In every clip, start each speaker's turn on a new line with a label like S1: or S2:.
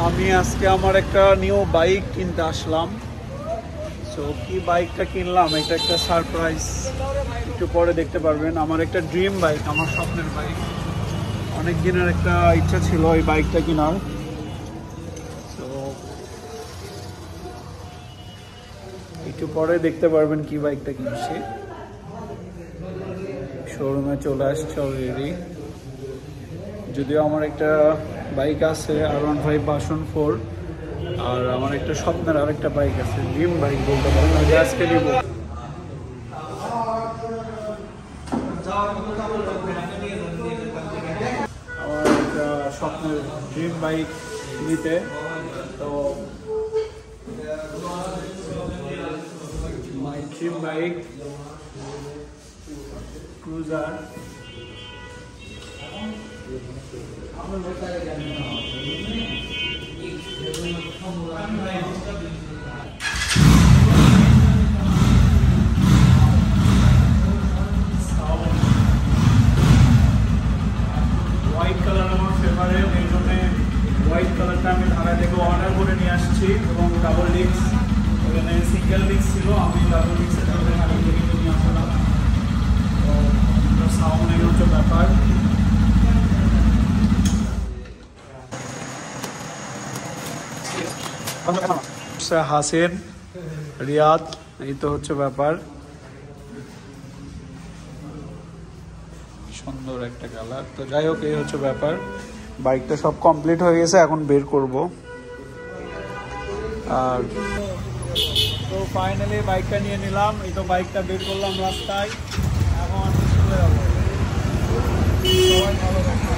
S1: আমি আজকে আমার একটা নিউ বাইক কিনতে আসলাম। সো কি বাইকটা কিনলাম এটা একটা সারপ্রাইজ, একটু পরে দেখতে পারবেন। আমার একটা ড্রিম বাইক, আমার স্বপ্নের বাইক, অনেক দিনের একটা ইচ্ছা ছিল এই বাইকটা কেনার। সো একটু পরে দেখতে পারবেন কি বাইকটা কিনছি। শোরুমে চলে আসছে অলরেডি। যদিও আমার একটা বাইক আছে R15 ভার্সন 4, আর আমার একটা স্বপ্নের আরেকটা বাইক আছে, ড্রিম বাইক বলতে পারেন, ওটা আজকে নিব। আমার একটা স্বপ্নের ড্রিম বাইক নিতে, তো my dream bike cruiser. White colour আমার ফেভারিট, এই জন্য হোয়াইট কালারটা আমি ঢাকা থেকে অর্ডার করে নিয়ে আসছি। এবং ডাবল ডিস্ক, ওখানে সিঙ্গেল ডিস্ক ছিল, আমি ডাবল ডিস্কের জন্য ঢাকা থেকে নিয়ে আসলাম। তো সাউন্ড এই হচ্ছে ব্যাপার। হাসিন, রিয়াদ, এই তো হচ্ছে ব্যাপার। সুন্দর একটা কালার। তো যাই হোক, এই হচ্ছে ব্যাপার। বাইকটা সব কমপ্লিট হয়ে গেছে, এখন বের করব। আর তো ফাইনালি বাইকটা নিয়ে নিলাম। এই তো বাইকটা বের করলাম রাস্তায়, এখন চলে যাবো। সবাই ভালো থাকবে।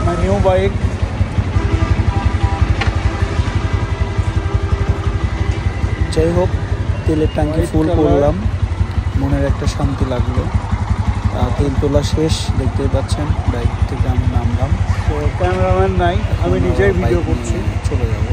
S1: My new bike. যাই হোক, তেলের ট্যাঙ্কি ফুল করলাম, মনের একটা শান্তি লাগলো। তেল তোলা শেষ, দেখতেই পাচ্ছেন। বাইক থেকে আমি নামলাম। তো ক্যামেরাম্যান নাই, আমি নিজেই ভিডিও করছি, চলে যাবো।